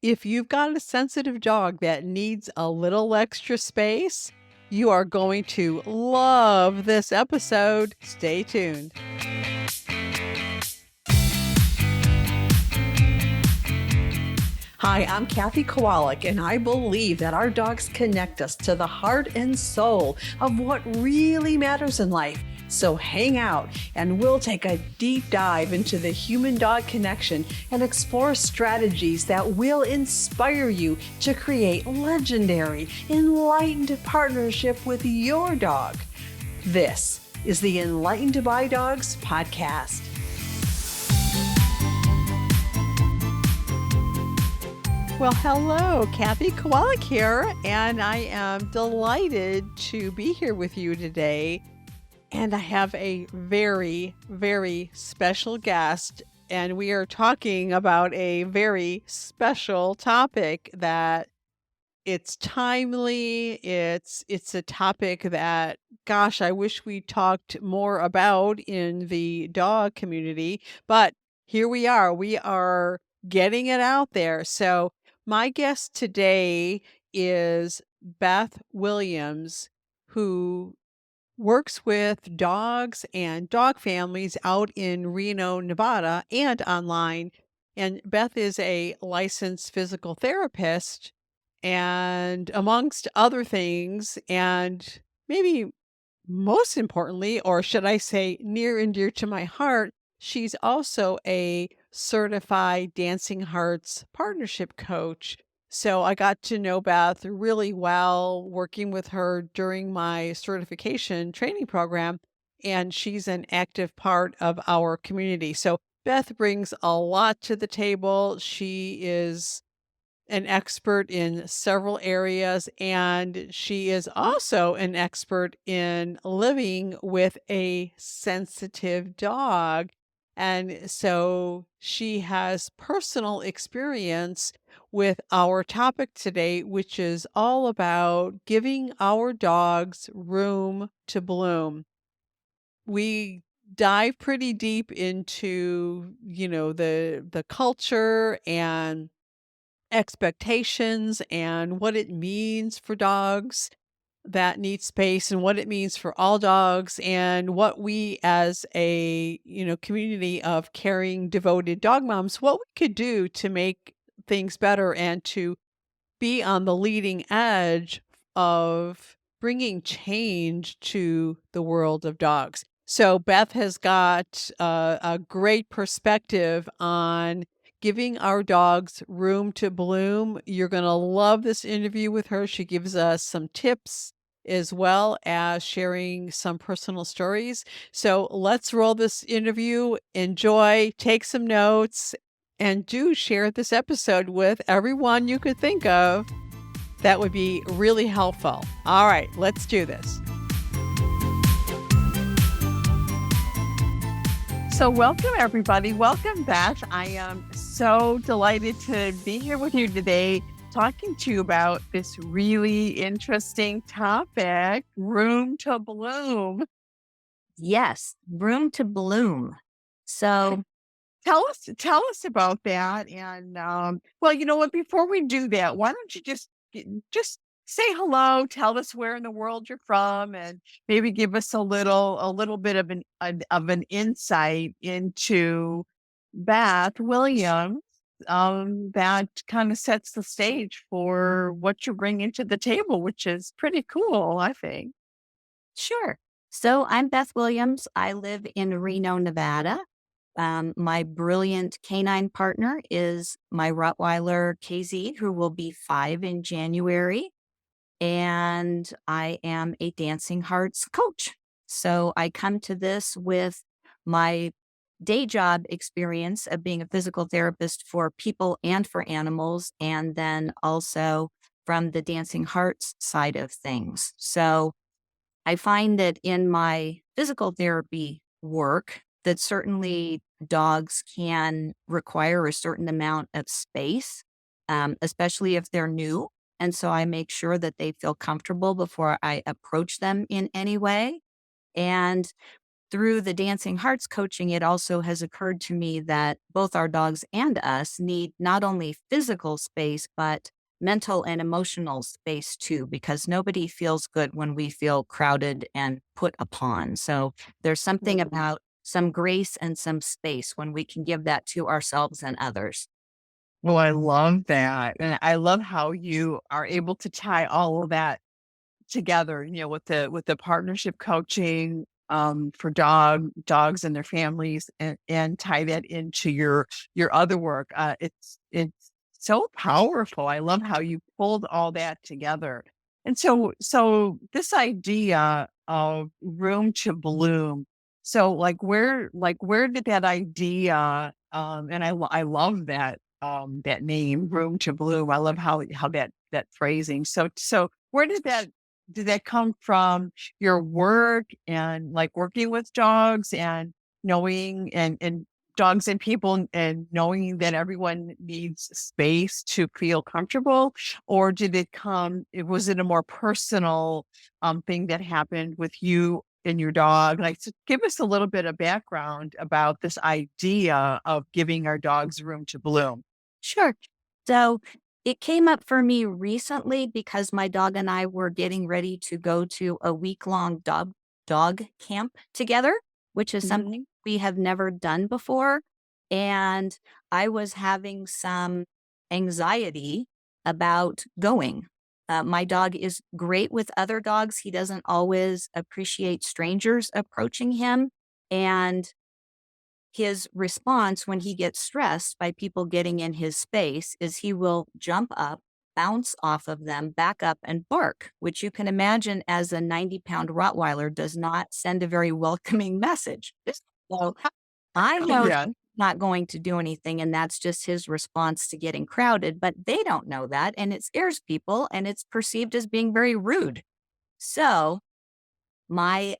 If you've got a sensitive dog that needs a little extra space, you are going to love this episode. Stay tuned. Hi, I'm Kathy Kowalik, and I believe that our dogs connect us to the heart and soul of what really matters in life. So hang out and we'll take a deep dive into the human-dog connection and explore strategies that will inspire you to create legendary, enlightened partnership with your dog. This is the Enlightened by Dogs podcast. Well, hello, Kathy Kowalik here, and I am delighted to be here with you today. And I have a very, very special guest, and we are talking about a very special topic that it's timely. It's a topic that, gosh, I wish we talked more about in the dog community, but here we are. We are getting it out there. So my guest today is Beth Williams, who works with dogs and dog families out in Reno, Nevada, and online. And Beth is a licensed physical therapist, and amongst other things, and maybe most importantly, or should I say near and dear to my heart, she's also a certified Dancing Hearts partnership coach. So I got to know Beth really well working with her during my certification training program, and she's an active part of our community. So Beth brings a lot to the table. She is an expert in several areas, and she is also an expert in living with a sensitive dog. And so she has personal experience with our topic today, which is all about giving our dogs room to bloom. We dive pretty deep into, the culture and expectations and what it means for dogs that need space and what it means for all dogs and what we as a, community of caring, devoted dog moms, what we could do to make things better and to be on the leading edge of bringing change to the world of dogs. So Beth has got a great perspective on giving our dogs room to bloom. You're going to love this interview with her. She gives us some tips as well as sharing some personal stories. So let's roll this interview. Enjoy, take some notes, and do share this episode with everyone you could think of. That would be really helpful. All right, let's do this. So welcome, everybody. Welcome, Beth. I am so delighted to be here with you today, talking to you about this really interesting topic, room to bloom. Yes, room to bloom. So Tell us about that. And well, you know what? Before we do that, why don't you just say hello, tell us where in the world you're from, and maybe give us a little bit of an insight into Beth Williams. That kind of sets the stage for what you bring into the table, which is pretty cool, I think. sure. So I'm Beth Williams. I live in Reno, Nevada. My brilliant canine partner is my Rottweiler KZ, who will be 5 in January. And I am a Dancing Hearts coach. So I come to this with my day job experience of being a physical therapist for people and for animals, and then also from the Dancing Hearts side of things. So I find that in my physical therapy work, that certainly dogs can require a certain amount of space, especially if they're new. And so I make sure that they feel comfortable before I approach them in any way. And through the Dancing Hearts coaching, it also has occurred to me that both our dogs and us need not only physical space, but mental and emotional space too, because nobody feels good when we feel crowded and put upon. So there's something Mhm. about some grace and some space when we can give that to ourselves and others. Well, I love that. And I love how you are able to tie all of that together, with the partnership coaching for dogs and their families, and tie that into your other work. It's so powerful. I love how you pulled all that together. And so this idea of room to bloom. So like where did that idea and I love that name, room to bloom. I love how that phrasing. So where did that come from your work and like working with dogs and knowing and dogs and people and knowing that everyone needs space to feel comfortable? Or was it a more personal thing that happened with you and your dog? Like, so give us a little bit of background about this idea of giving our dogs room to bloom. Sure. So it came up for me recently because my dog and I were getting ready to go to a week-long dog camp together, which is something Mhm. we have never done before. And I was having some anxiety about going. My dog is great with other dogs. He doesn't always appreciate strangers approaching him. And his response when he gets stressed by people getting in his space is he will jump up, bounce off of them, back up, and bark, which you can imagine as a 90-pound Rottweiler does not send a very welcoming message. So I know Yeah. he's not going to do anything, and that's just his response to getting crowded, but they don't know that, and it scares people, and it's perceived as being very rude. So my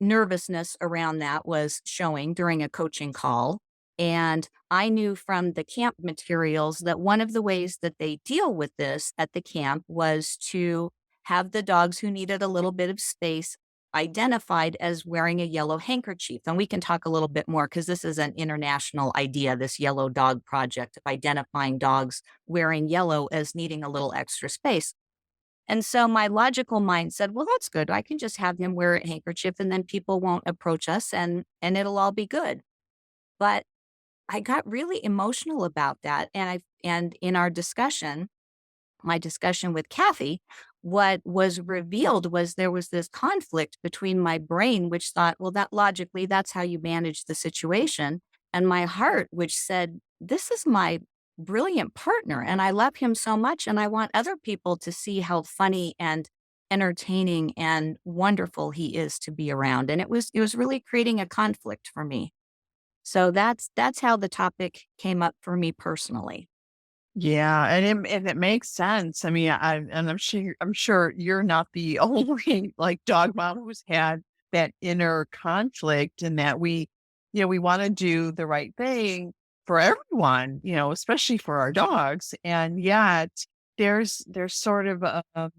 nervousness around that was showing during a coaching call. And I knew from the camp materials that one of the ways that they deal with this at the camp was to have the dogs who needed a little bit of space identified as wearing a yellow handkerchief. And we can talk a little bit more because this is an international idea, this yellow dog project of identifying dogs wearing yellow as needing a little extra space. And so my logical mind said, well, that's good. I can just have him wear a handkerchief and then people won't approach us and it'll all be good. But I got really emotional about that. And in our discussion, my discussion with Kathy, what was revealed was there was this conflict between my brain, which thought, well, that logically, that's how you manage the situation, and my heart, which said, this is my brilliant partner, and I love him so much, and I want other people to see how funny and entertaining and wonderful he is to be around. And it was really creating a conflict for me. So that's how the topic came up for me personally. Yeah, and it makes sense. I mean, I'm sure you're not the only like dog mom who's had that inner conflict, and that we want to do the right thing for everyone, especially for our dogs. And yet there's sort of I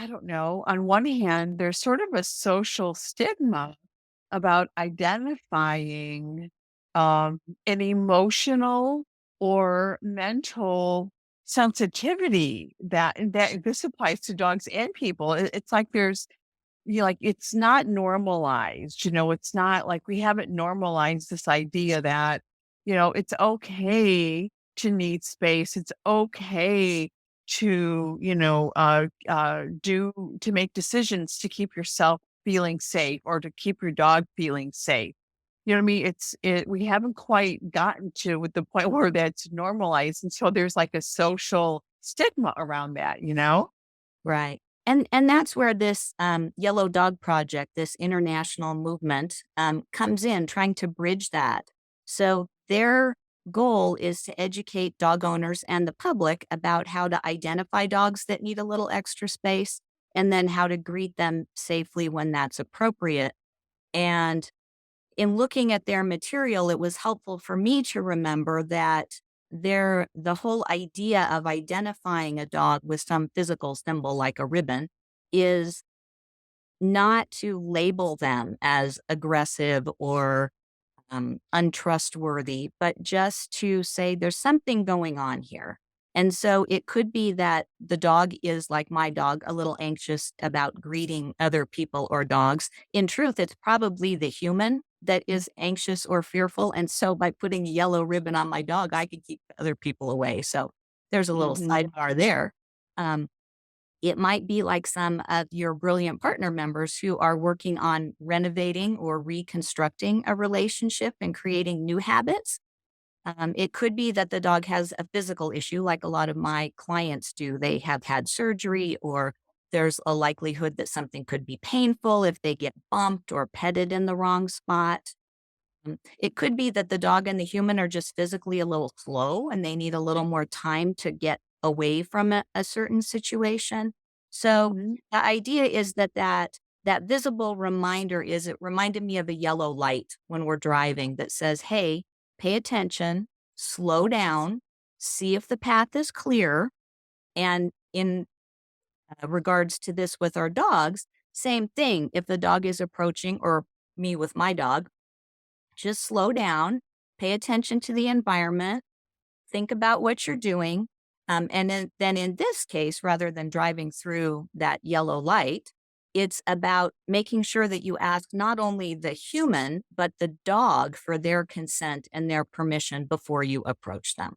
don't know, on one hand, there's sort of a social stigma about identifying an emotional or mental sensitivity that this applies to dogs and people. It's like it's not normalized. It's not like we haven't normalized this idea that, it's okay to need space. It's okay to, to make decisions to keep yourself feeling safe or to keep your dog feeling safe. You know what I mean? We haven't quite gotten to with the point where that's normalized. And so there's like a social stigma around that. Right. And that's where this Yellow Dog Project, this international movement, comes in, trying to bridge that. So their goal is to educate dog owners and the public about how to identify dogs that need a little extra space and then how to greet them safely when that's appropriate. And in looking at their material, it was helpful for me to remember that the whole idea of identifying a dog with some physical symbol like a ribbon is not to label them as aggressive or untrustworthy, but just to say there's something going on here. And so it could be that the dog is like my dog, a little anxious about greeting other people or dogs. In truth, it's probably the human that is anxious or fearful. And so by putting a yellow ribbon on my dog, I can keep other people away. So there's a little Mhm. sidebar there. Um, it might be like some of your brilliant partner members who are working on renovating or reconstructing a relationship and creating new habits. It could be that the dog has a physical issue, like a lot of my clients do. They have had surgery, or there's a likelihood that something could be painful if they get bumped or petted in the wrong spot. It could be that the dog and the human are just physically a little slow and they need a little more time to get away from a certain situation. So Mhm. the idea is that visible reminder is it reminded me of a yellow light when we're driving that says, "Hey, pay attention, slow down, see if the path is clear." And in regards to this with our dogs, same thing. If the dog is approaching, or me with my dog, just slow down, pay attention to the environment, think about what you're doing. And then in this case, rather than driving through that yellow light, it's about making sure that you ask not only the human, but the dog for their consent and their permission before you approach them.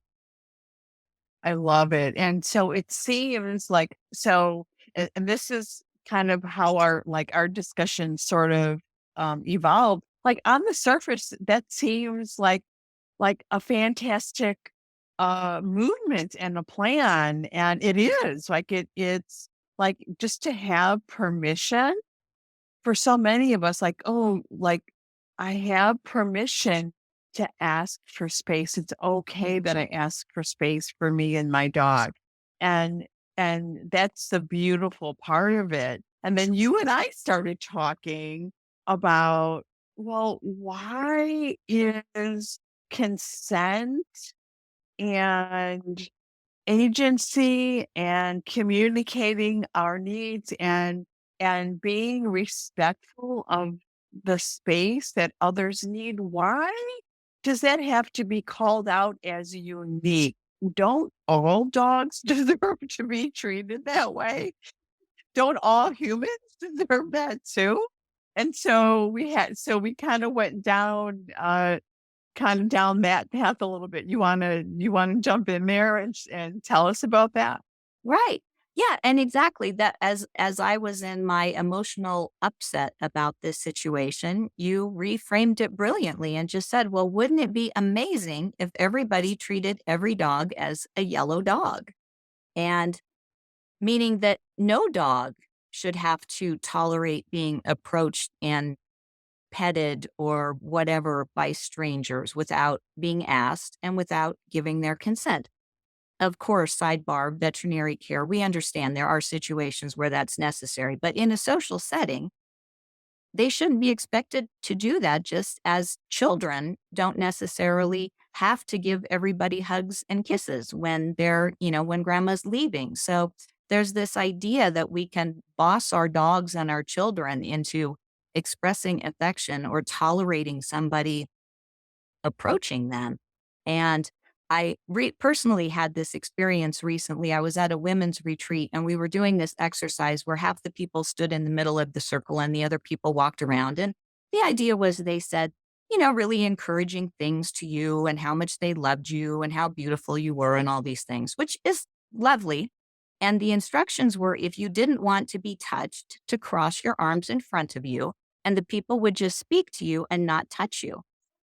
I love it. And so it seems like and this is kind of how our discussion sort of evolved. Like on the surface, that seems like a fantastic movement and a plan. And it is like it's like just to have permission for so many of us, like, oh, like I have permission to ask for space. It's okay that I ask for space for me and my dog. And that's the beautiful part of it. And then you and I started talking about, well, why is consent and agency and communicating our needs and being respectful of the space that others need, why does that have to be called out as unique? Don't all dogs deserve to be treated that way? Don't all humans deserve that too? And so we kind of went down kind of down that path a little bit. You wanna jump in there and tell us about that? Right. Yeah, and exactly that as I was in my emotional upset about this situation, you reframed it brilliantly and just said, "Well, wouldn't it be amazing if everybody treated every dog as a yellow dog?" And meaning that no dog should have to tolerate being approached and petted or whatever by strangers without being asked and without giving their consent. Of course, sidebar, veterinary care, we understand there are situations where that's necessary, but in a social setting, they shouldn't be expected to do that, just as children don't necessarily have to give everybody hugs and kisses when when grandma's leaving. So there's this idea that we can boss our dogs and our children into expressing affection or tolerating somebody approaching them. And I personally had this experience recently. I was at a women's retreat and we were doing this exercise where half the people stood in the middle of the circle and the other people walked around. And the idea was they said, really encouraging things to you and how much they loved you and how beautiful you were and all these things, which is lovely. And the instructions were if you didn't want to be touched, to cross your arms in front of you, and the people would just speak to you and not touch you.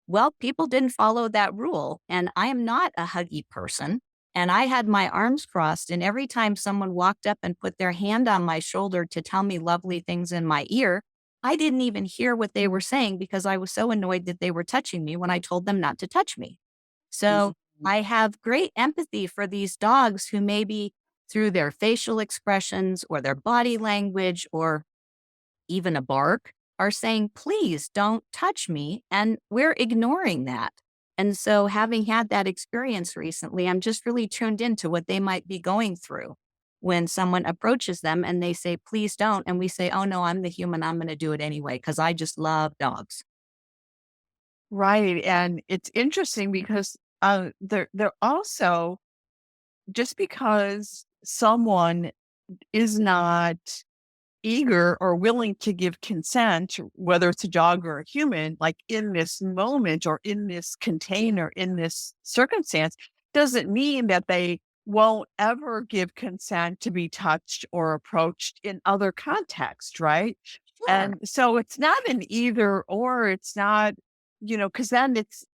Well, people didn't follow that rule, and I am not a huggy person. And I had my arms crossed, and every time someone walked up and put their hand on my shoulder to tell me lovely things in my ear, I didn't even hear what they were saying because I was so annoyed that they were touching me when I told them not to touch me. So Mhm. I have great empathy for these dogs who maybe through their facial expressions or their body language or even a bark, are saying, please don't touch me. And we're ignoring that. And so, having had that experience recently, I'm just really tuned into what they might be going through when someone approaches them and they say, please don't. And we say, oh no, I'm the human. I'm going to do it anyway because I just love dogs. Right. And it's interesting because they're also, just because someone is not eager or willing to give consent, whether it's a dog or a human, like in this moment or in this container, in this circumstance, doesn't mean that they won't ever give consent to be touched or approached in other contexts, right? Sure. And so it's not an either or, it's not, because then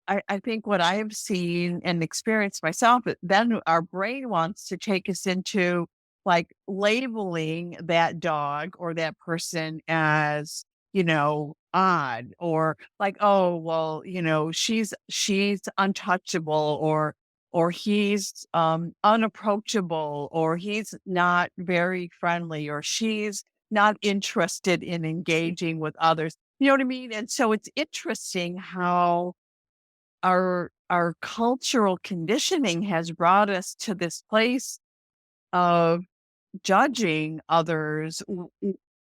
I think what I've seen and experienced myself, then our brain wants to take us into like labeling that dog or that person as, odd, or like, oh, well, she's untouchable, or he's unapproachable, or he's not very friendly, or she's not interested in engaging with others. You know what I mean? And so it's interesting how our cultural conditioning has brought us to this place of judging others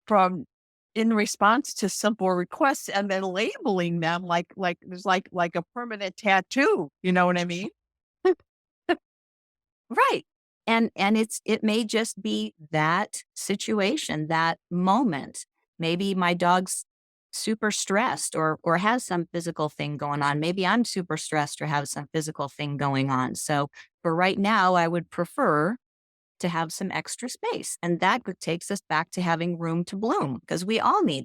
from in response to simple requests, and then labeling them like there's like a permanent tattoo. You know what I mean? Right. And it may just be that situation, that moment. Maybe my dog's super stressed or has some physical thing going on. Maybe I'm super stressed or have some physical thing going on. So for right now, I would prefer to have some extra space. And that takes us back to having room to bloom because we all need.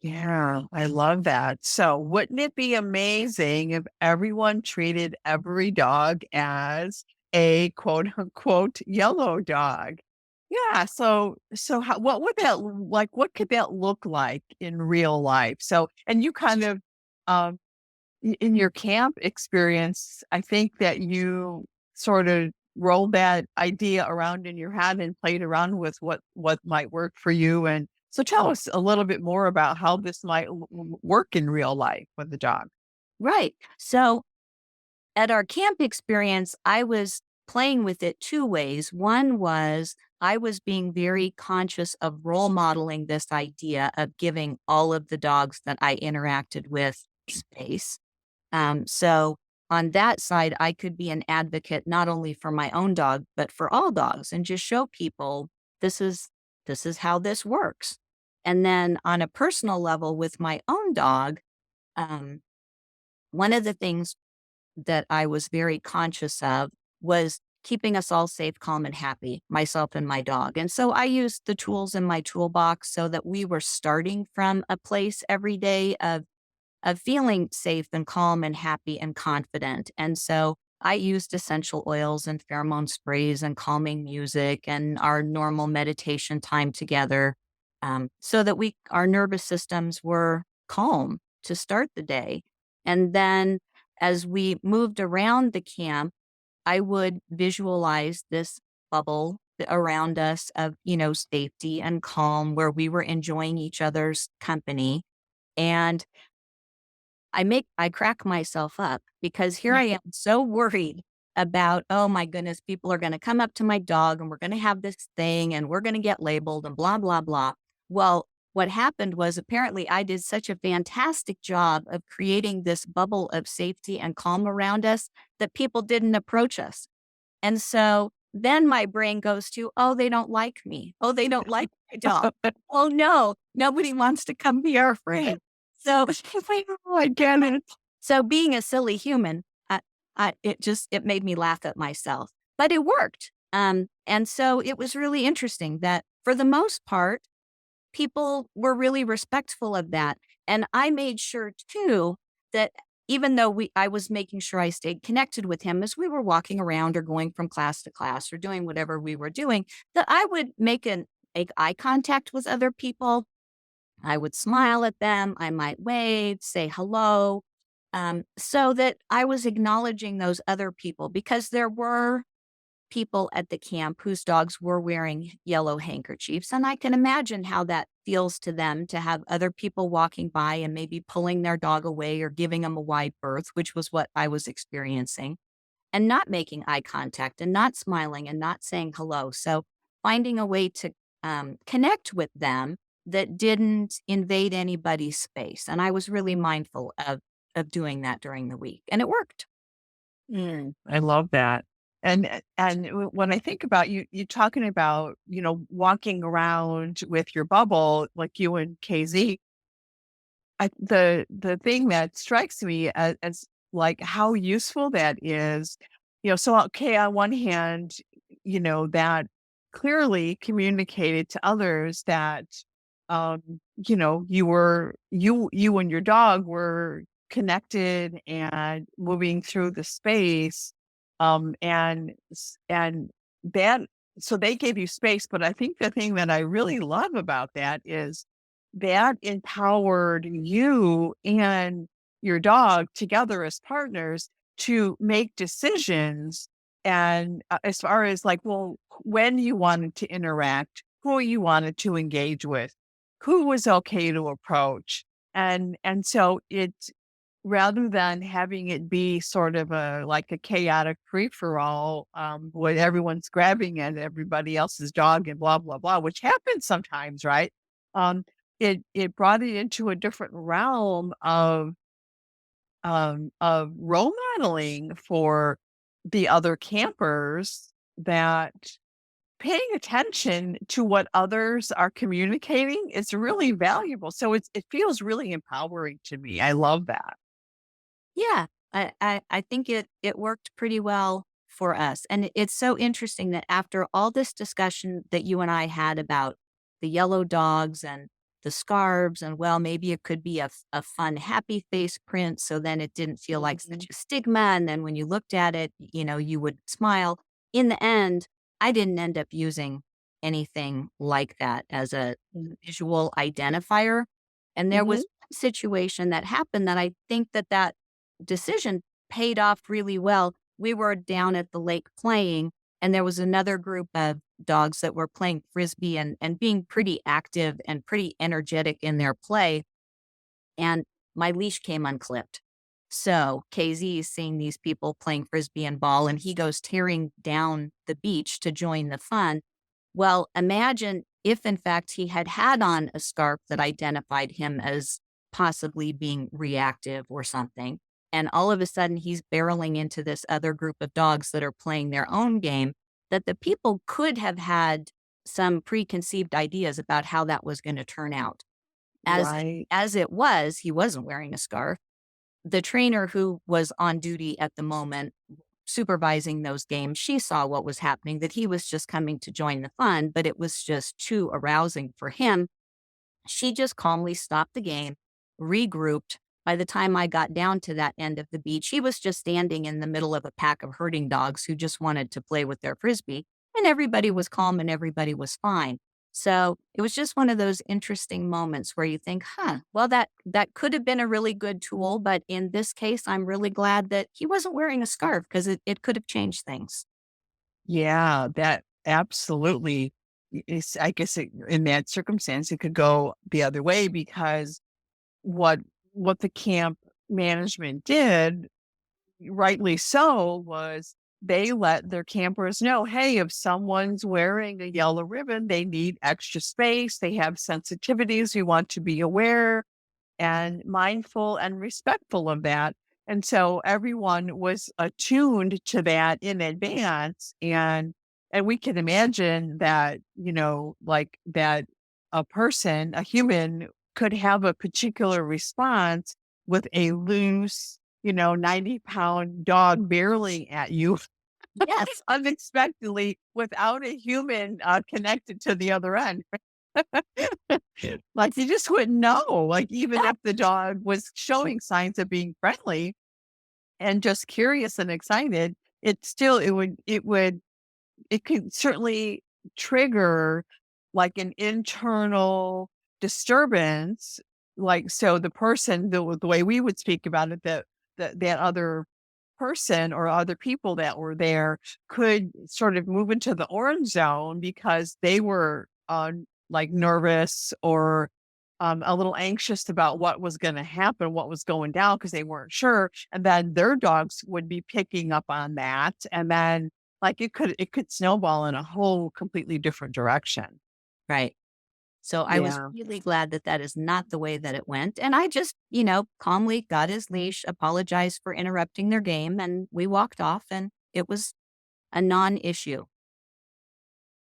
Yeah, I love that. So, wouldn't it be amazing if everyone treated every dog as a quote unquote yellow dog? Yeah. So what would that like? What could that look like in real life? So, and you kind of, um, in your camp experience, I think that you sort of rolled that idea around in your head and played around with what might work for you. And so tell us a little bit more about how this might work in real life with the dog. Right. So at our camp experience, I was playing with it two ways. One was I was being very conscious of role modeling this idea of giving all of the dogs that I interacted with space. So on that side, I could be an advocate not only for my own dog, but for all dogs and just show people this is this is how this works. And then on a personal level with my own dog, um, one of the things that I was very conscious of was keeping us all safe, calm, and happy, myself and my dog. And so I used the tools in my toolbox so that we were starting from a place every day of feeling safe and calm and happy and confident. And so I used essential oils and pheromone sprays and calming music and our normal meditation time together, so that our nervous systems were calm to start the day. And then as we moved around the camp, I would visualize this bubble around us of, safety and calm where we were enjoying each other's company. And I crack myself up because here I am so worried about, oh my goodness, people are going to come up to my dog and we're going to have this thing and we're going to get labeled and blah, blah, blah. Well, what happened was apparently I did such a fantastic job of creating this bubble of safety and calm around us that people didn't approach us. And so then my brain goes to, oh, they don't like me. Oh, they don't like my dog. Oh no, nobody wants to come be our friend. So Oh, I get it. so being a silly human, it made me laugh at myself, but it worked. And so it was really interesting that for the most part, people were really respectful of that. And I made sure too that even though I was making sure I stayed connected with him as we were walking around or going from class to class or doing whatever we were doing, that I would make eye contact with other people. I would smile at them. I might wave, say hello, so that I was acknowledging those other people because there were people at the camp whose dogs were wearing yellow handkerchiefs. And I can imagine how that feels to them to have other people walking by and maybe pulling their dog away or giving them a wide berth, which was what I was experiencing. and not making eye contact and not smiling and not saying hello. So finding a way to connect with them that didn't invade anybody's space. And I was really mindful of doing that during the week, and it worked. I love that. When I think about you talking about, walking around with your bubble, like you and KZ, the thing that strikes me as like how useful that is, so okay, on one hand, that clearly communicated to others that um, you and your dog were connected and moving through the space. And that, so they gave you space, but I think the thing that I really love about that is that empowered you and your dog together as partners to make decisions. And as far as like, well, when you wanted to interact, who you wanted to engage with, who was okay to approach. And so it, rather than having it be sort of like a chaotic free for all, where everyone's grabbing at everybody else's dog and blah, blah, blah, which happens sometimes, right? Um, it brought it into a different realm of role modeling for the other campers, that paying attention to what others are communicating is really valuable. So it feels really empowering to me. I love that. Yeah, I think it worked pretty well for us. And it's so interesting that after all this discussion that you and I had about the yellow dogs and the scarves, and well, maybe it could be a fun, happy face print. So then it didn't feel like such Mhm. a stigma. And then when you looked at it, you would smile. In the end, I didn't end up using anything like that as a visual identifier. And there was Mhm. one situation that happened that I think that decision paid off really well. We were down at the lake playing, and there was another group of dogs that were playing frisbee and being pretty active and pretty energetic in their play. And my leash came unclipped. So KZ is seeing these people playing frisbee and ball, and he goes tearing down the beach to join the fun. Well, imagine if, in fact, he had had on a scarf that identified him as possibly being reactive or something. And all of a sudden, he's barreling into this other group of dogs that are playing their own game, that the people could have had some preconceived ideas about how that was going to turn out. As Right. as it was, he wasn't wearing a scarf. The trainer who was on duty at the moment supervising those games, she saw what was happening, that he was just coming to join the fun, but it was just too arousing for him. She just calmly stopped the game, regrouped. By the time I got down to that end of the beach, he was just standing in the middle of a pack of herding dogs who just wanted to play with their frisbee, and everybody was calm and everybody was fine. So it was just one of those interesting moments where you think, huh, well, that could have been a really good tool, but in this case, I'm really glad that he wasn't wearing a scarf because it could have changed things. Yeah, that absolutely is, I guess in that circumstance, it could go the other way, because what what the camp management did, rightly so, was they let their campers know, hey, if someone's wearing a yellow ribbon, they need extra space. They have sensitivities. We want to be aware and mindful and respectful of that. And so everyone was attuned to that in advance. And we can imagine that, like that a person, a human could have a particular response with a loose, 90-pound dog barreling at you Yes. unexpectedly without a human connected to the other end. Like, you just wouldn't know, like, even if the dog was showing signs of being friendly and just curious and excited, it could certainly trigger, like, an internal disturbance. Like, so the person, the way we would speak about it, that other person or other people that were there could sort of move into the orange zone because they were, like, nervous or a little anxious about what was going to happen, what was going down because they weren't sure. And then their dogs would be picking up on that. And then like it could snowball in a whole completely different direction. Right. So I was Yeah. really glad that that is not the way that it went. And I just, calmly got his leash, apologized for interrupting their game, and we walked off, and it was a non issue.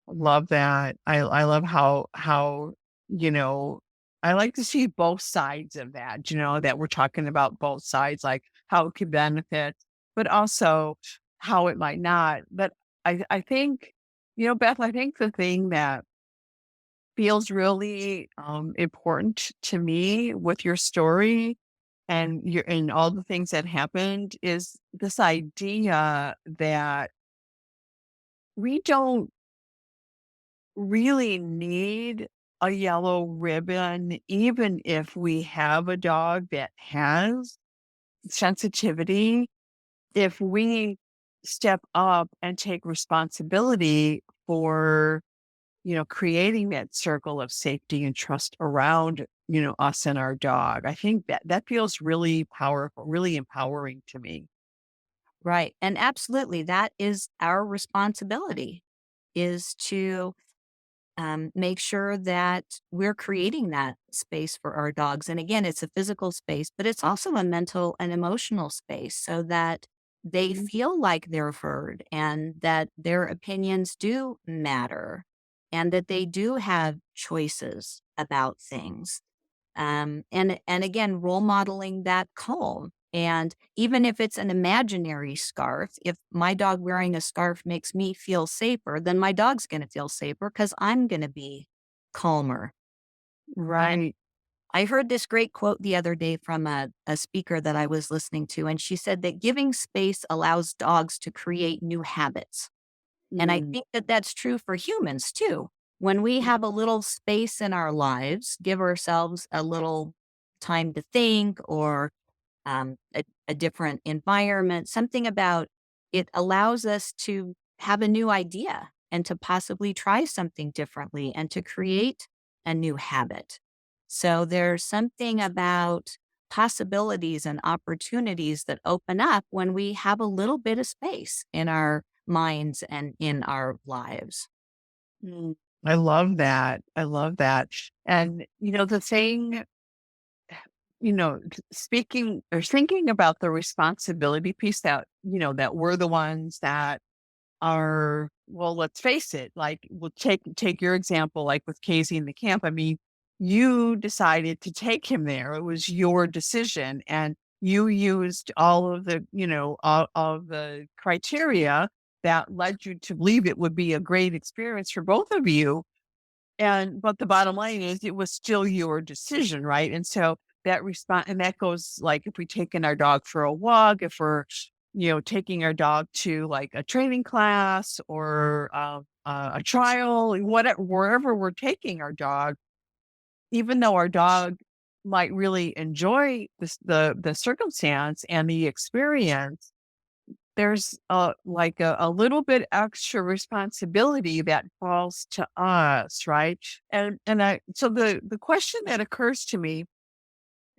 Love that. I love how, you know, I like to see both sides of that, that we're talking about both sides, like how it could benefit, but also how it might not. But I think, Beth, I think the thing that feels really important to me with your story and all the things that happened is this idea that we don't really need a yellow ribbon, even if we have a dog that has sensitivity, if we step up and take responsibility for, creating that circle of safety and trust around, us and our dog. I think that feels really powerful, really empowering to me. Right. And absolutely, that is our responsibility, is to make sure that we're creating that space for our dogs. And again, it's a physical space, but it's also a mental and emotional space so that they Mhm. feel like they're heard and that their opinions do matter and that they do have choices about things. And again, role modeling that calm. And even if it's an imaginary scarf, if my dog wearing a scarf makes me feel safer, then my dog's going to feel safer because I'm going to be calmer. And Right. I heard this great quote the other day from a speaker that I was listening to, and she said that giving space allows dogs to create new habits. And I Mm. think that that's true for humans too. When we have a little space in our lives, give ourselves a little time to think or a different environment, something about it allows us to have a new idea and to possibly try something differently and to create a new habit. So there's something about possibilities and opportunities that open up when we have a little bit of space in our minds and in our lives. Mm. I love that. I love that. And, the thing, speaking or thinking about the responsibility piece that we're the ones that are, well, let's face it, like we'll take your example, like with Casey in the camp. I mean, you decided to take him there. It was your decision. And you used all of the, all of the criteria that led you to believe it would be a great experience for both of you. But the bottom line is it was still your decision, right? And so that response, and that goes like if we taking our dog for a walk, if we're, taking our dog to like a training class or a trial, whatever, wherever we're taking our dog, even though our dog might really enjoy the circumstance and the experience, there's like a little bit extra responsibility that falls to us, right? So the question that occurs to me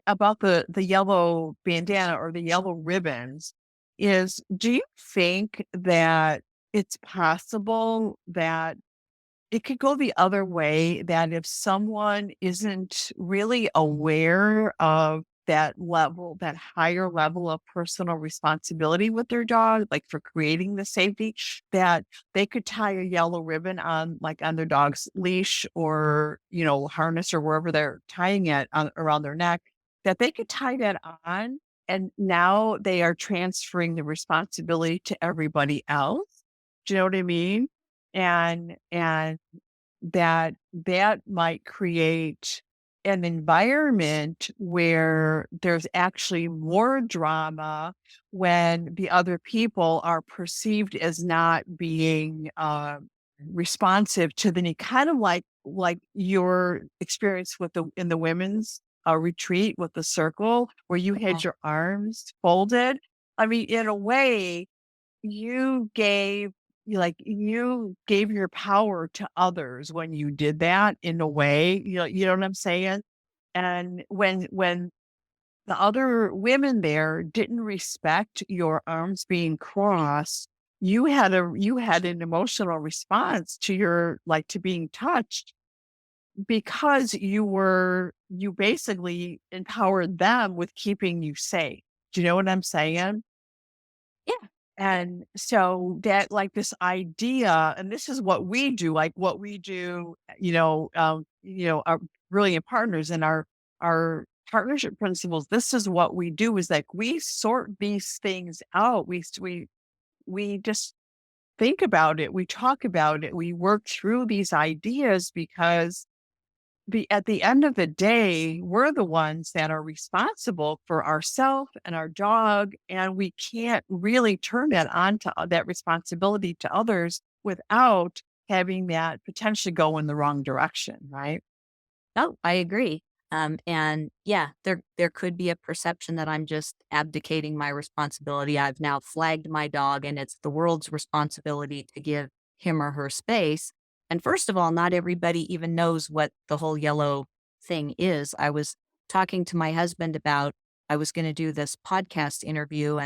about the yellow bandana or the yellow ribbons is, do you think that it's possible that it could go the other way, that if someone isn't really aware of that higher level of personal responsibility with their dog, like for creating the safety, that they could tie a yellow ribbon on, like on their dog's leash or, harness or wherever they're tying it around their neck, that they could tie that on. And now they are transferring the responsibility to everybody else. Do you know what I mean? And that might create an environment where there's actually more drama when the other people are perceived as not being responsive to the need, kind of like your experience with the in the women's retreat with the circle where you had your arms folded. I mean, in a way, you gave you gave your power to others when you did that in a way, you know what I'm saying? And when the other women there didn't respect your arms being crossed, you had an emotional response to your like to being touched because you basically empowered them with keeping you safe. Do you know what I'm saying? Yeah. And so that like this idea, and this is what we do, like what we do, our brilliant partners and our partnership principles. This is what we do is like we sort these things out. We just think about it. We talk about it. We work through these ideas because at the end of the day, we're the ones that are responsible for ourselves and our dog, and we can't really turn that on to that responsibility to others without having that potentially go in the wrong direction, right? Oh, I agree. And yeah, there could be a perception that I'm just abdicating my responsibility. I've now flagged my dog, and it's the world's responsibility to give him or her space. And first of all, not everybody even knows what the whole yellow thing is. I was talking to my husband about I was going to do this podcast interview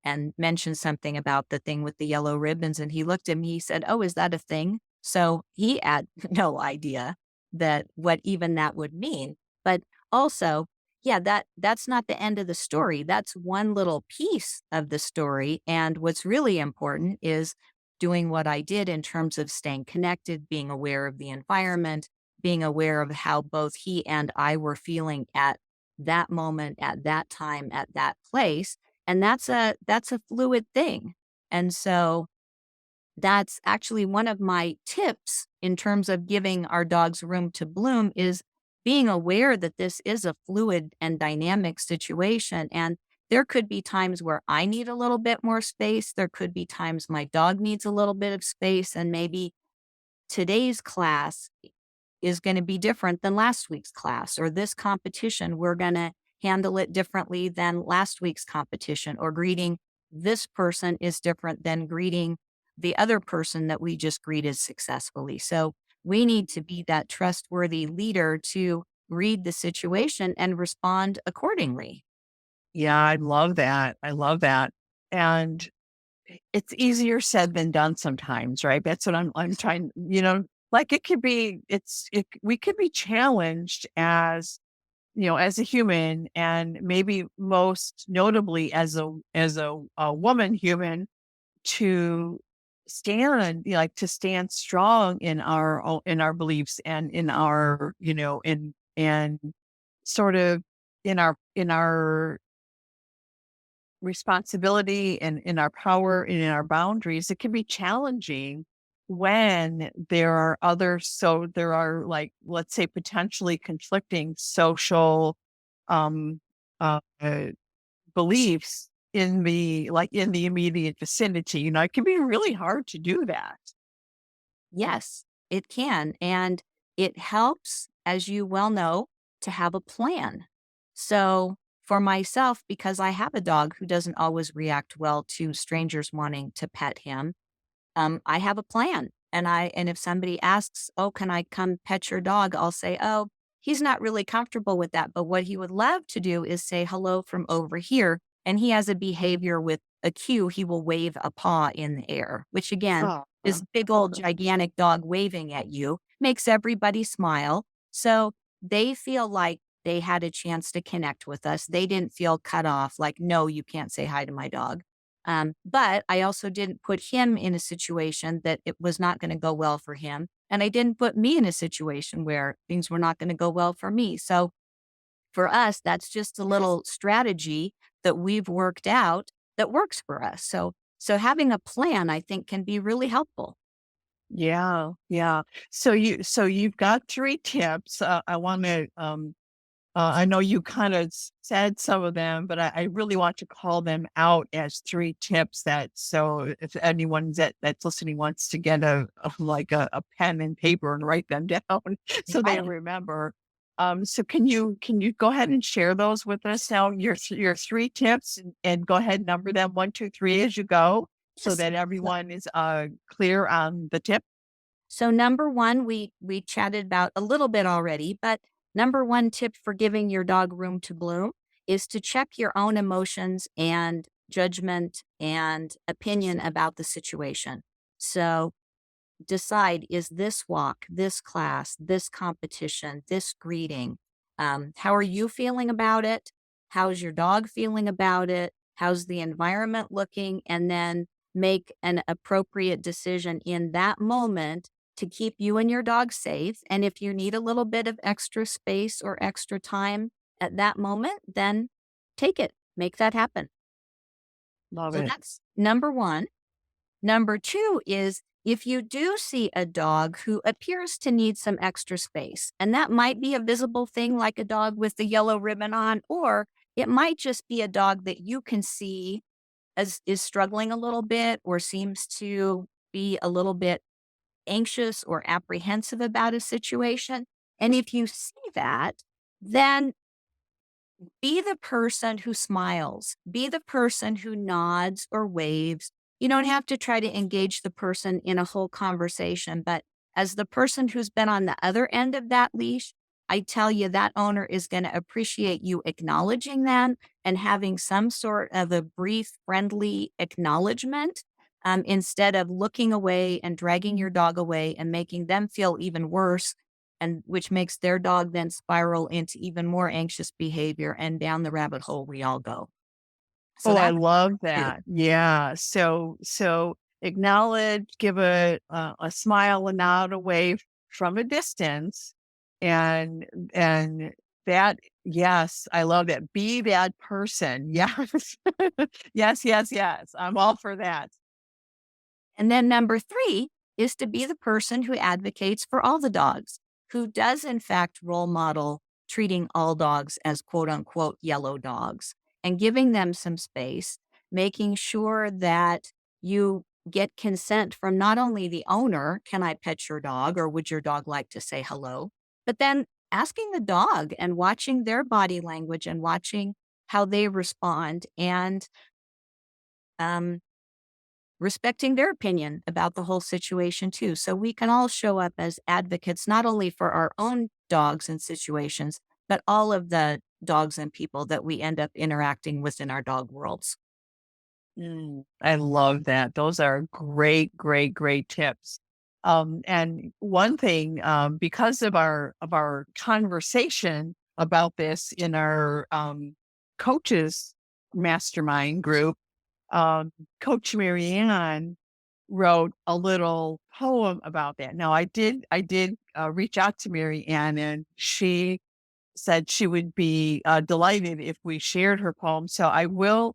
and mention something about the thing with the yellow ribbons, and he looked at me. He said, "Oh, is that a thing?" So he had no idea that what even that would mean. But also, yeah, that's not the end of the story. That's one little piece of the story. And what's really important is doing what I did in terms of staying connected, being aware of the environment, being aware of how both he and I were feeling at that moment, at that time, at that place. And that's a fluid thing. And so that's actually one of my tips in terms of giving our dogs room to bloom is being aware that this is a fluid and dynamic situation. And there could be times where I need a little bit more space. There could be times my dog needs a little bit of space. And maybe today's class is going to be different than last week's class, or this competition, we're going to handle it differently than last week's competition, or greeting this person is different than greeting the other person that we just greeted successfully. So we need to be that trustworthy leader to read the situation and respond accordingly. Yeah, I love that. I love that. And it's easier said than done sometimes, right? That's what I'm trying, like it could be, we could be challenged as, as a human and maybe most notably as a woman human to stand, like to stand strong in in our beliefs and in our, and sort of in our responsibility and in our power and in our boundaries. It can be challenging when there are like, let's say, potentially conflicting social um uh, uh, beliefs in the immediate vicinity. It can be really hard to do that. Yes, it can. And it helps, as you well know, to have a plan. So, for myself, because I have a dog who doesn't always react well to strangers wanting to pet him, I have a plan. And if somebody asks, "Oh, can I come pet your dog?" I'll say, "Oh, he's not really comfortable with that. But what he would love to do is say hello from over here." And he has a behavior with a cue. He will wave a paw in the air, which again, Oh, this big old gigantic dog waving at you makes everybody smile. So they feel like they had a chance to connect with us. They didn't feel cut off, like, "No, you can't say hi to my dog." But I also didn't put him in a situation that it was not going to go well for him. And I didn't put me in a situation where things were not going to go well for me. So for us, that's just a little strategy that we've worked out that works for us. So having a plan, I think, can be really helpful. yeah, yeah. So you've got three tips. I want to I know you kind of said some of them, but I really want to call them out as three tips that so if anyone that's listening wants to get a pen and paper and write them down so they Right. remember. So can you go ahead and share those with us now? Your three tips and go ahead and number them 1, 2, 3 as you go so Yes. that everyone is clear on the tip. So number one, we chatted about a little bit already, but number one tip for giving your dog room to bloom is to check your own emotions and judgment and opinion about the situation. So decide, is this walk, this class, this competition, this greeting, how are you feeling about it? How's your dog feeling about it? How's the environment looking? And then make an appropriate decision in that moment to keep you and your dog safe. And if you need a little bit of extra space or extra time at that moment, then take it, make that happen. Love So it. that's number one. Number two is if you do see a dog who appears to need some extra space, and that might be a visible thing like a dog with the yellow ribbon on, or it might just be a dog that you can see as is struggling a little bit or seems to be a little bit anxious or apprehensive about a situation. And if you see that, then be the person who smiles, be the person who nods or waves. You don't have to try to engage the person in a whole conversation, but as the person who's been on the other end of that leash, I tell you that owner is going to appreciate you acknowledging them and having some sort of a brief, friendly acknowledgement instead of looking away and dragging your dog away and making them feel even worse, and which makes their dog then spiral into even more anxious behavior, and down the rabbit hole we all go. So Oh, I that's love two. that. Yeah. So acknowledge, give a smile, a nod away from a distance, and and that, yes, I love that. Be that person. Yes. Yes, yes, yes. I'm all for that. And then number three is to be the person who advocates for all the dogs, who does in fact role model treating all dogs as quote unquote yellow dogs and giving them some space, making sure that you get consent from not only the owner, can I pet your dog or would your dog like to say hello? But then asking the dog and watching their body language and watching how they respond and um, respecting their opinion about the whole situation too. So we can all show up as advocates, not only for our own dogs and situations, but all of the dogs and people that we end up interacting with in our dog worlds. I love that. Those are great, great, great tips. And one thing, because of our conversation about this in our coaches mastermind group, Coach Marianne wrote a little poem about that. Now, I did reach out to Marianne, and she said she would be delighted if we shared her poem. So I will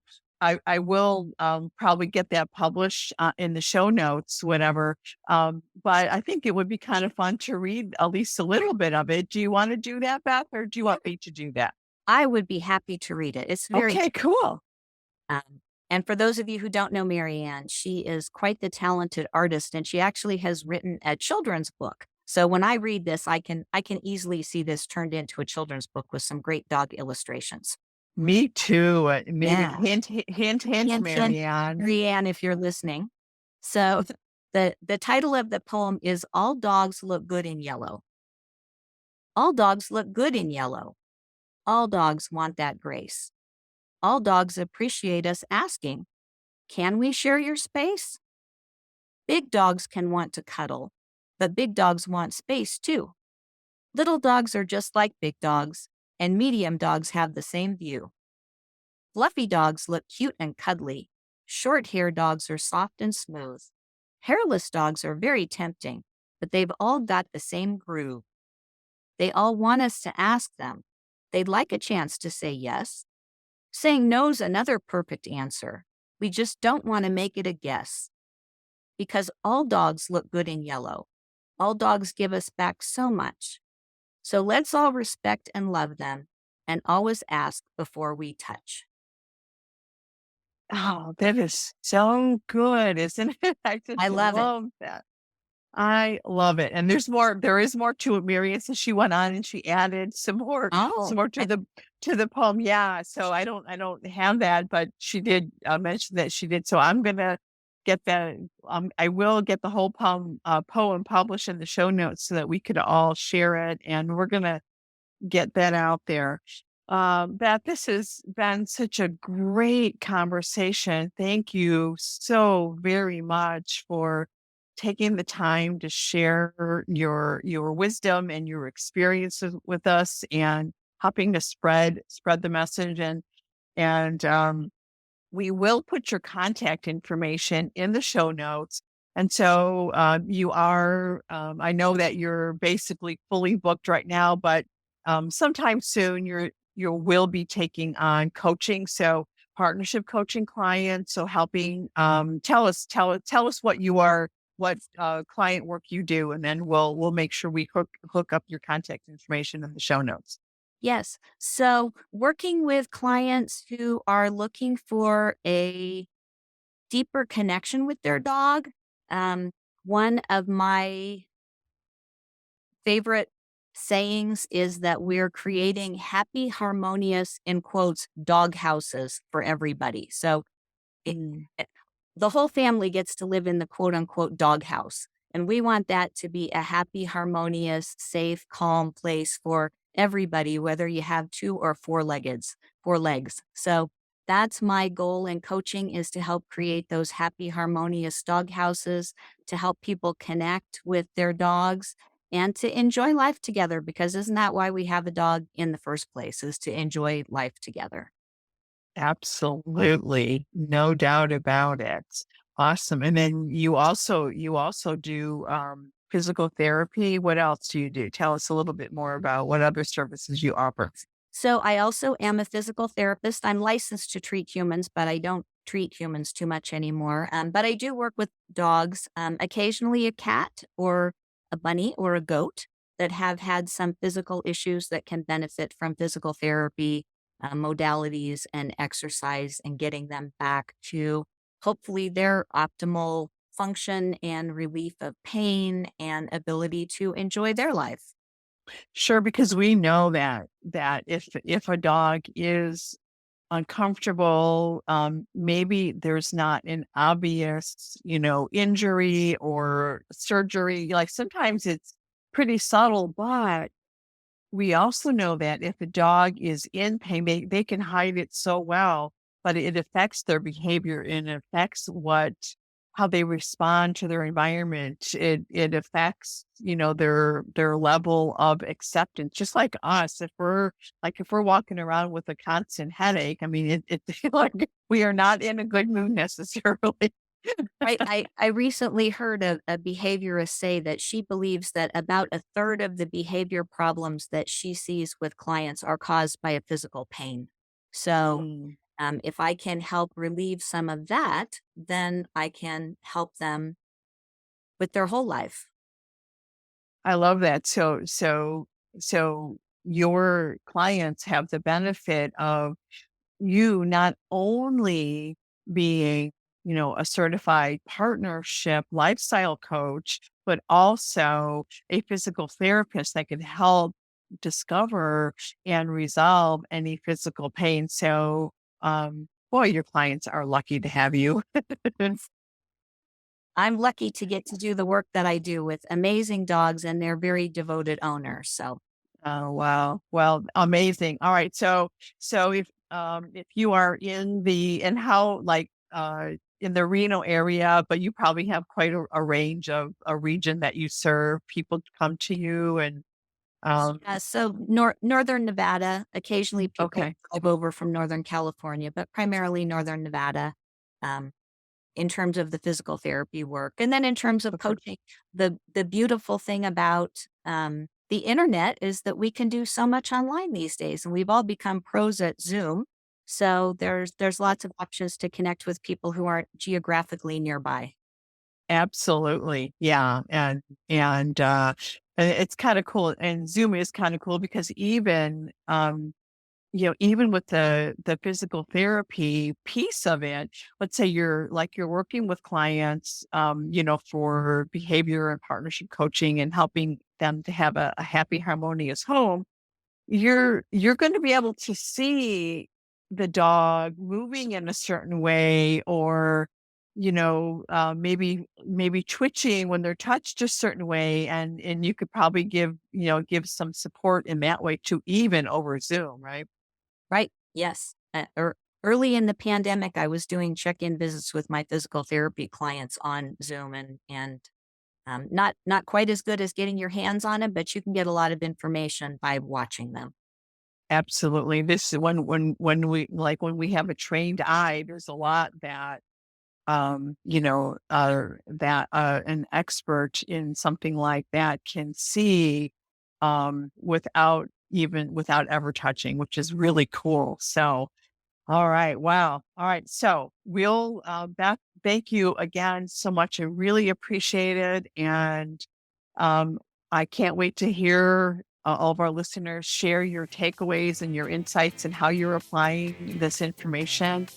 probably get that published in the show notes, whatever. But I think it would be kind of fun to read at least a little bit of it. Do you want to do that, Beth, or do you want me to do that? I would be happy to read it. It's very Okay, cool. Um, and for those of you who don't know Marianne, she is quite the talented artist, and she actually has written a children's book. So when I read this, I can easily see this turned into a children's book with some great dog illustrations. Me too. Maybe Yeah. hint, Hint, hint, Marianne. Marianne, if you're listening. So the title of the poem is All Dogs Look Good in Yellow. All dogs look good in yellow. All dogs want that grace. All dogs appreciate us asking, can we share your space? Big dogs can want to cuddle, but big dogs want space too. Little dogs are just like big dogs, and medium dogs have the same view. Fluffy dogs look cute and cuddly. Short-haired dogs are soft and smooth. Hairless dogs are very tempting, but they've all got the same groove. They all want us to ask them. They'd like a chance to say yes. Saying no's another perfect answer. We just don't want to make it a guess. Because all dogs look good in yellow. All dogs give us back so much. So let's all respect and love them and always ask before we touch. Oh, that is so good, isn't it? I just I love it. love that. I love it. And there is more to it. Marianne says she went on and she added some Oh, more to the poem. Yeah. So I don't have that, but she did mention that she did. So I'm gonna get that. I will get the whole poem published in the show notes so that we could all share it. And we're gonna get that out there. Beth, this has been such a great conversation. Thank you so very much for taking the time to share your wisdom and your experiences with us and helping to spread the message. And we will put your contact information in the show notes. And so you are, I know that you're basically fully booked right now, but sometime soon you will be taking on coaching. So partnership coaching clients. So helping, tell us what you are, what client work you do, and then we'll make sure we hook up your contact information in the show notes. Yes. So working with clients who are looking for a deeper connection with their dog, um, one of my favorite sayings is that we're creating happy, harmonious, in quotes, dog houses for everybody. So it, Mm. the whole family gets to live in the quote unquote dog house. And we want that to be a happy, harmonious, safe, calm place for everybody, whether you have two or four legs. So that's my goal in coaching, is to help create those happy, harmonious dog houses, to help people connect with their dogs and to enjoy life together, because isn't that why we have a dog in the first place, is to enjoy life together. Absolutely. No doubt about it. Awesome. And then you also do physical therapy. What else do you do? Tell us a little bit more about what other services you offer. So I also am a physical therapist. I'm licensed to treat humans, but I don't treat humans too much anymore. But I do work with dogs, occasionally a cat or a bunny or a goat that have had some physical issues that can benefit from physical therapy modalities and exercise, and getting them back to hopefully their optimal function and relief of pain and ability to enjoy their life. Sure, because we know that if a dog is uncomfortable, maybe there's not an obvious, injury or surgery. Like sometimes it's pretty subtle, but we also know that if a dog is in pain, they can hide it so well, but it affects their behavior and it affects how they respond to their environment. It affects, their level of acceptance. Just like us, if we're walking around with a constant headache, I mean, it like we are not in a good mood necessarily. Right. I recently heard a behaviorist say that she believes that about a third of the behavior problems that she sees with clients are caused by a physical pain. So Mm. if I can help relieve some of that, then I can help them with their whole life. I love that. So your clients have the benefit of you not only being, a certified partnership lifestyle coach, but also a physical therapist that can help discover and resolve any physical pain. So, boy, your clients are lucky to have you. I'm lucky to get to do the work that I do with amazing dogs and their very devoted owners. So Oh, wow. Well, amazing. All right. So if you are and how in the Reno area, but you probably have quite a range of a region that you serve, people come to you and so northern Nevada. Occasionally, people okay. drive over from Northern California, but primarily Northern Nevada. Um, in terms of the physical therapy work, and then in terms of Okay. coaching, the beautiful thing about the internet is that we can do so much online these days, and we've all become pros at Zoom. So there's lots of options to connect with people who aren't geographically nearby. Absolutely. Yeah. And it's kind of cool. And Zoom is kind of cool because even with the physical therapy piece of it, let's say you're working with clients, for behavior and partnership coaching and helping them to have a happy, harmonious home, you're going to be able to see the dog moving in a certain way or maybe twitching when they're touched a certain way, and you could probably give some support in that way too, even over Zoom, right? Right. Yes. Early in the pandemic, I was doing check-in visits with my physical therapy clients on Zoom, and not quite as good as getting your hands on them, but you can get a lot of information by watching them. Absolutely. This when we have a trained eye, there's a lot that an expert in something like that can see, without ever touching, which is really cool. So, all right. Wow. All right. So Beth, thank you again so much. I really appreciate it. And um, I can't wait to hear all of our listeners share your takeaways and your insights and how you're applying this information.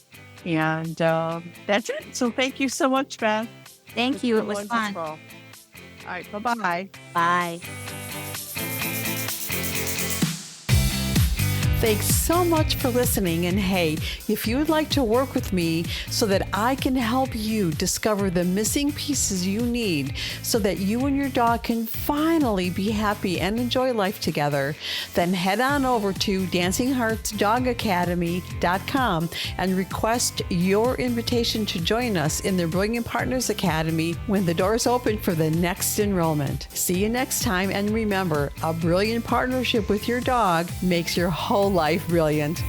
And that's it. So thank you so much, Beth. Thank It's you. It been was fun. wonderful. All right. Bye-bye. Bye. Thanks so much for listening. And hey, if you would like to work with me so that I can help you discover the missing pieces you need so that you and your dog can finally be happy and enjoy life together, then head on over to dancingheartsdogacademy.com and request your invitation to join us in the Brilliant Partners Academy when the doors open for the next enrollment. See you next time, and remember, a brilliant partnership with your dog makes your whole life brilliant.